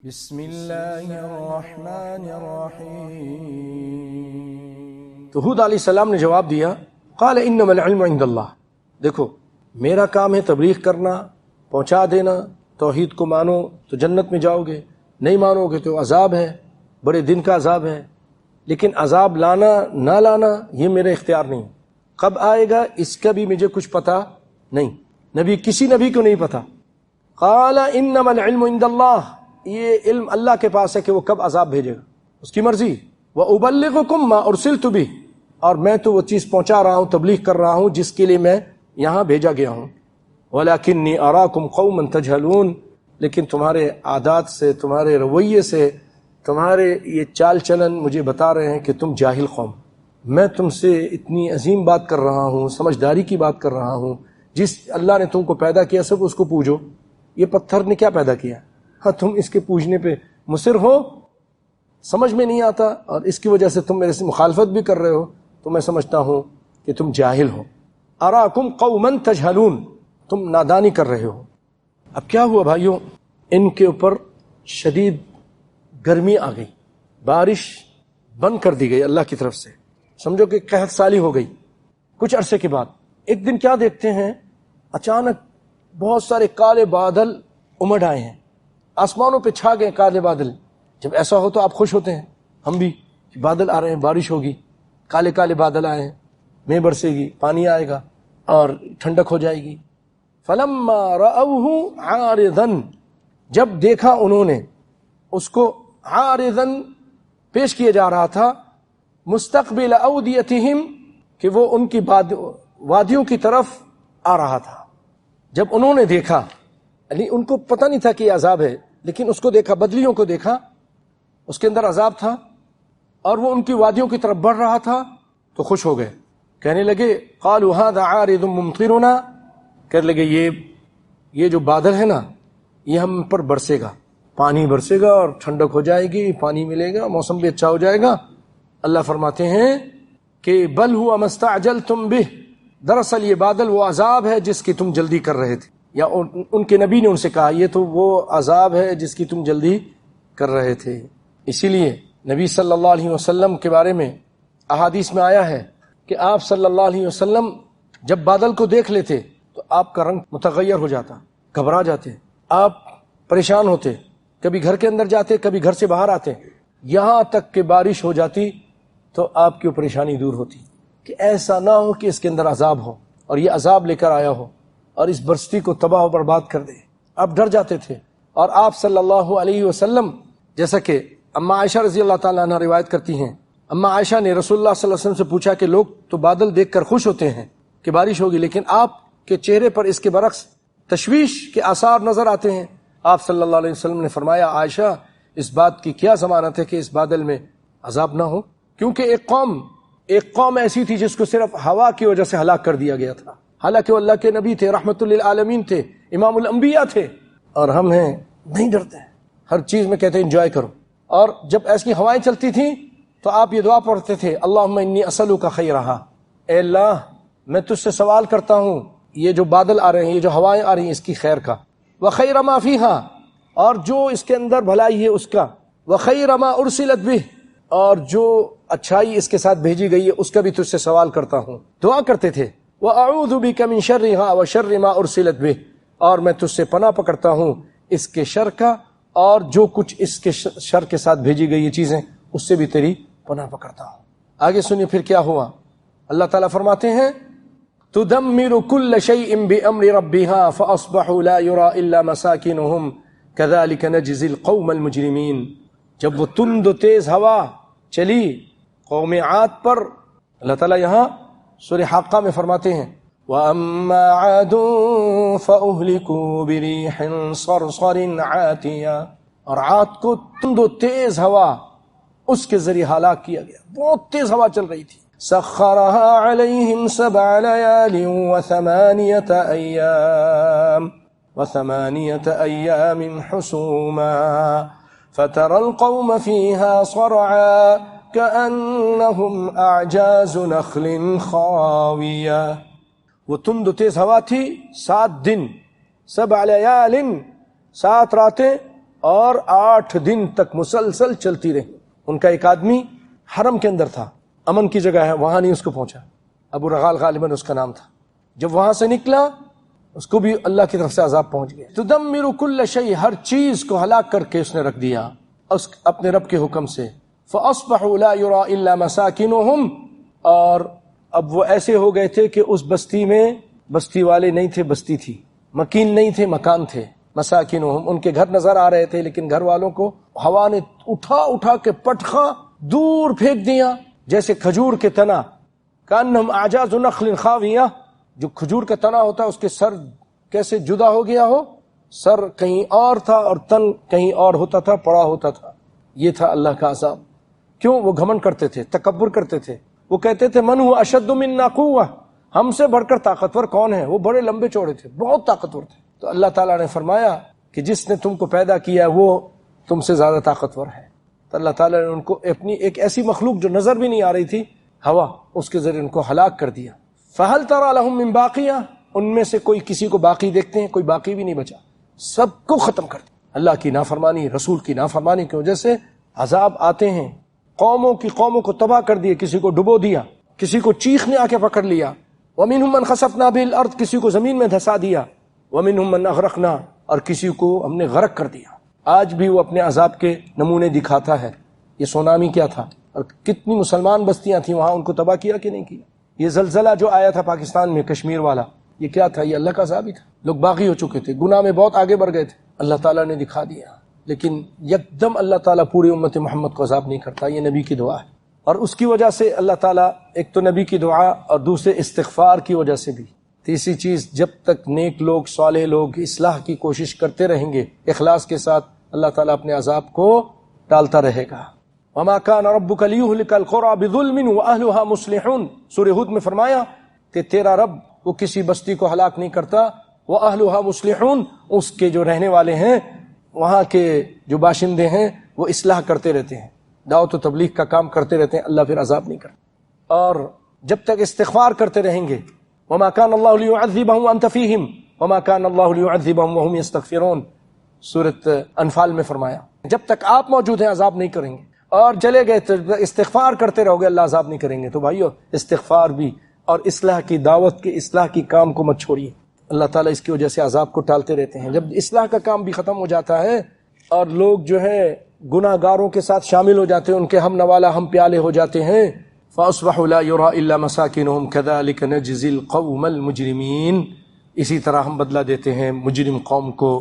بسم اللہ الرحمن الرحیم۔ تو ہود علیہ السلام نے جواب دیا، قال انما العلم عند اللہ، دیکھو میرا کام ہے تبلیغ کرنا، پہنچا دینا، توحید کو مانو تو جنت میں جاؤ گے، نہیں مانو گے تو عذاب ہے، بڑے دن کا عذاب ہے، لیکن عذاب لانا نہ لانا یہ میرا اختیار نہیں، کب آئے گا اس کا بھی مجھے کچھ پتہ نہیں، کسی نبی کو نہیں پتہ۔ قال انما العلم عند اللہ، یہ علم اللہ کے پاس ہے کہ وہ کب عذاب بھیجے گا، اس کی مرضی۔ وَأُبَلِّغُكُم مَّا أُرْسِلْتُ بِهِ، اور میں تو وہ چیز پہنچا رہا ہوں، تبلیغ کر رہا ہوں جس کے لیے میں یہاں بھیجا گیا ہوں۔ وَلَكِنِّي أَرَاكُمْ قَوْمًا تَجْهَلُونَ، لیکن تمہارے عادات سے، تمہارے رویے سے، تمہارے یہ چال چلن مجھے بتا رہے ہیں کہ تم جاہل قوم۔ میں تم سے اتنی عظیم بات کر رہا ہوں، سمجھداری کی بات کر رہا ہوں، جس اللہ نے تم کو پیدا کیا سب اس کو پوجو۔ یہ پتھر نے کیا پیدا کیا؟ ہاں تم اس کے پوجنے پہ مصر ہو، سمجھ میں نہیں آتا، اور اس کی وجہ سے تم میرے سے مخالفت بھی کر رہے ہو، تو میں سمجھتا ہوں کہ تم جاہل ہو۔ اراکم قوما تجہلون، تم نادانی کر رہے ہو۔ اب کیا ہوا بھائیوں، ان کے اوپر شدید گرمی آ گئی، بارش بند کر دی گئی اللہ کی طرف سے، سمجھو کہ قحط سالی ہو گئی۔ کچھ عرصے کے بعد ایک دن کیا دیکھتے ہیں، اچانک بہت سارے کالے بادل امڑ آئے ہیں، آسمانوں پہ چھا گئے کالے بادل۔ جب ایسا ہو تو آپ خوش ہوتے ہیں، ہم بھی، بادل آ رہے ہیں، بارش ہوگی، کالے کالے بادل آئے ہیں، مے برسے گی، پانی آئے گا اور ٹھنڈک ہو جائے گی۔ فلما رأوه عارضا، جب دیکھا انہوں نے اس کو، عارضا پیش کیا جا رہا تھا، مستقبل اودیتہم، کہ وہ ان کی وادیوں کی طرف آ رہا تھا۔ جب انہوں نے دیکھا، یعنی ان کو پتہ نہیں تھا کہ یہ عذاب ہے، لیکن اس کو دیکھا، بدلیوں کو دیکھا، اس کے اندر عذاب تھا اور وہ ان کی وادیوں کی طرف بڑھ رہا تھا، تو خوش ہو گئے، کہنے لگے قالوا هذا عارض ممطرنا، کہنے لگے یہ جو بادل ہے نا یہ ہم پر برسے گا، پانی برسے گا اور ٹھنڈک ہو جائے گی، پانی ملے گا، موسم بھی اچھا ہو جائے گا۔ اللہ فرماتے ہیں کہ بل هو ما استعجلتم به، دراصل یہ بادل وہ عذاب ہے جس کی تم جلدی کر رہے تھے، یا ان کے نبی نے ان سے کہا یہ تو وہ عذاب ہے جس کی تم جلدی کر رہے تھے۔ اسی لیے نبی صلی اللہ علیہ وسلم کے بارے میں احادیث میں آیا ہے کہ آپ صلی اللہ علیہ وسلم جب بادل کو دیکھ لیتے تو آپ کا رنگ متغیر ہو جاتا، گھبرا جاتے، آپ پریشان ہوتے، کبھی گھر کے اندر جاتے، کبھی گھر سے باہر آتے، یہاں تک کہ بارش ہو جاتی تو آپ کی پریشانی دور ہوتی، کہ ایسا نہ ہو کہ اس کے اندر عذاب ہو اور یہ عذاب لے کر آیا ہو اور اس بستی کو تباہ و برباد کر دے۔ آپ ڈر جاتے تھے، اور آپ صلی اللہ علیہ وسلم، جیسا کہ اما عائشہ رضی اللہ تعالیٰ عنہ روایت کرتی ہیں، اما عائشہ نے رسول اللہ صلی اللہ علیہ وسلم سے پوچھا کہ لوگ تو بادل دیکھ کر خوش ہوتے ہیں کہ بارش ہوگی، لیکن آپ کے چہرے پر اس کے برعکس تشویش کے آثار نظر آتے ہیں۔ آپ صلی اللہ علیہ وسلم نے فرمایا عائشہ اس بات کی کیا ضمانت ہے کہ اس بادل میں عذاب نہ ہو، کیونکہ ایک قوم ایسی تھی جس کو صرف ہوا کی وجہ سے ہلاک کر دیا گیا تھا، حالانکہ وہ اللہ کے نبی تھے، رحمت للعالمین تھے، امام الانبیاء تھے، اور ہم ہیں نہیں ڈرتے ہیں، ہر چیز میں کہتے ہیں انجوائے کرو۔ اور جب ایسی ہوائیں چلتی تھیں تو آپ یہ دعا پڑھتے تھے اللہم انی اسألک خیرہا، اے اللہ میں تجھ سے سوال کرتا ہوں یہ جو بادل آ رہے ہیں، یہ جو ہوائیں آ رہی ہیں، اس کی خیر کا، وخیر ما فیہا، اور جو اس کے اندر بھلائی ہے اس کا، وخیر ما ارسلت بہ، اور جو اچھائی اس کے ساتھ بھیجی گئی ہے اس کا بھی تجھ سے سوال کرتا ہوں، دعا کرتے تھے۔ وَأَعُوذُ بِكَ مِن شَرِّهَا وَشَرِّ مَا أُرْسِلَتْ بِهِ، اور میں تجھ سے پناہ پکڑتا ہوں اس کے شر کا اور جو کچھ اس کے شر کے ساتھ بھیجی گئی یہ چیزیں، اس سے بھی تیری پناہ پکڑتا ہوں۔ آگے سنیے پھر کیا ہوا۔ اللہ تعالیٰ فرماتے ہیں تُدَمِّرُ كُلَّ شَيْءٍ بِأَمْرِ رَبِّهَا فَأَصْبَحُوا لَا يُرَى إِلَّا مَسَاكِنُهُمْ كَذَلِكَ نَجْزِي الْقَوْمَ الْمُجْرِمِينَ۔ جب وہ تند و تیز ہوا چلی قوم عاد پر، اللہ تعالیٰ یہاں سورہ حاقہ میں فرماتے ہیں وَأَمَّا عَادٌ فَأُهْلِكُوا بِرِيحٍ صَرْصَرٍ عَاتِيَةٍ، اور عاد کو تند و تیز ہوا اس کے ذریعے ہلاک کیا گیا، بہت تیز ہوا چل رہی تھی۔ سَخَّرَهَا عَلَيْهِمْ 7 لَيَالٍ وَثَمَانِيَةَ أَيَّامٍ حُسُومًا فَتَرَى الْقَوْمَ فِيهَا صَرْعَىٰ كَأَنَّهُمْ أَعْجَازُ نَخْلٍ خَاوِيَةٍ۔ وہ تند و تیز ہوا تھی 7 دن، 7 لیال، 7 راتیں اور 8 دن تک مسلسل چلتی رہی. ان کا ایک آدمی حرم کے اندر تھا، امن کی جگہ ہے، وہاں نہیں اس کو پہنچا. ابو رغال غالباً اس کا نام تھا. جب وہاں سے نکلا اس کو بھی اللہ کی طرف سے عذاب پہنچ گیا. تدمر کل شیء، ہر چیز کو ہلاک کر کے اس نے رکھ دیا اپنے رب کے حکم سے. فاصبحوا لا يرى الا مساكنهم، اور اب وہ ایسے ہو گئے تھے کہ اس بستی میں بستی والے نہیں تھے، بستی تھی. مکین نہیں تھے، مکان تھے. مساکنہم، ان کے گھر نظر آ رہے تھے لیکن گھر والوں کو ہوا نے اٹھا کے پٹخا دور پھینک دیا جیسے کھجور کے تنا. کانہم اعجاز نخل خاویہ، جو کھجور کا تنا ہوتا ہے اس کے سر کیسے جدا ہو گیا ہو، سر کہیں اور تھا اور تن کہیں اور ہوتا تھا، پڑا ہوتا تھا. یہ تھا اللہ کا عذاب. کیوں؟ وہ گھمنڈ کرتے تھے، تکبر کرتے تھے. وہ کہتے تھے من هو اشد منا قوة، ہم سے بڑھ کر طاقتور کون ہے؟ وہ بڑے لمبے چوڑے تھے، بہت طاقتور تھے. تو اللہ تعالیٰ نے فرمایا کہ جس نے تم کو پیدا کیا ہے وہ تم سے زیادہ طاقتور ہے. تو اللہ تعالیٰ نے ان کو اپنی ایک ایسی مخلوق جو نظر بھی نہیں آ رہی تھی، ہوا، اس کے ذریعے ان کو ہلاک کر دیا. فَهَلْ تَرَى لَهُم مِّن بَاقِيَةٍ، ان میں سے کوئی کسی کو باقی دیکھتے ہیں؟ کوئی باقی بھی نہیں بچا، سب کو ختم کر دیا. اللہ کی نافرمانی، رسول کی نافرمانی کی وجہ سے عذاب آتے ہیں. قوموں کو تباہ کر دیا، کسی کو ڈبو دیا، کسی کو چیخ نے آ کے پکڑ لیا. وَمِنْهُمْ مَنْ خَسَفْنَا بِهِ الْأَرْضِ، کسی کو زمین میں دھسا دیا. وَمِنْهُمْ مَنْ أَغْرَقْنَا، اور کسی کو ہم نے غرق کر دیا. آج بھی وہ اپنے عذاب کے نمونے دکھاتا ہے. یہ سونامی کیا تھا اور کتنی مسلمان بستیاں تھیں وہاں، ان کو تباہ کیا کہ نہیں کیا. یہ زلزلہ جو آیا تھا پاکستان میں کشمیر والا، یہ کیا تھا؟ یہ اللہ کا عذاب ہی تھا. لوگ باغی ہو چکے تھے، گناہ میں بہت آگے بڑھ گئے تھے، اللہ تعالیٰ نے دکھا دیا. لیکن یکدم اللہ تعالیٰ پوری امت محمد کو عذاب نہیں کرتا. یہ نبی کی دعا ہے، اور اس کی وجہ سے اللہ تعالیٰ، ایک تو نبی کی دعا اور دوسرے استغفار کی وجہ سے بھی. تیسری چیز، جب تک نیک لوگ، صالح لوگ اصلاح کی کوشش کرتے رہیں گے اخلاص کے ساتھ، اللہ تعالیٰ اپنے عذاب کو ٹالتا رہے گا. وما كان ربك ليهلك القرى بظلم واهلها مصلحون، سورہ ہود میں فرمایا کہ تیرا رب وہ کسی بستی کو ہلاک نہیں کرتا، واهلها مصلحون، اس کے جو رہنے والے ہیں، وہاں کے جو باشندے ہیں، وہ اصلاح کرتے رہتے ہیں، دعوت و تبلیغ کا کام کرتے رہتے ہیں، اللہ پھر عذاب نہیں کرتا. اور جب تک استغفار کرتے رہیں گے، وما كان الله ليعذبهم وانت فيهم وما كان الله ليعذبهم وهم يستغفرون، سورۃ انفال میں فرمایا جب تک آپ موجود ہیں عذاب نہیں کریں گے، اور چلے گئے تو استغفار کرتے رہو گے، اللہ عذاب نہیں کریں گے. تو بھائیو، استغفار بھی اور اصلاح کی دعوت کے اصلاح کی کام کو مت چھوڑیے. اللہ تعالیٰ اس کی وجہ سے عذاب کو ٹالتے رہتے ہیں. جب اصلاح کا کام بھی ختم ہو جاتا ہے اور لوگ جو ہے گناہ گاروں کے ساتھ شامل ہو جاتے ہیں، ان کے ہم نوالا ہم پیالے ہو جاتے ہیں. فَأَصْبَحُوا لَا يُرَىٰ إِلَّا مَسَاكِنُهُمْ كَذَٰلِكَ نَجْزِي الْقَوْمَ الْمُجْرِمِينَ. اسی طرح ہم بدلہ دیتے ہیں مجرم قوم کو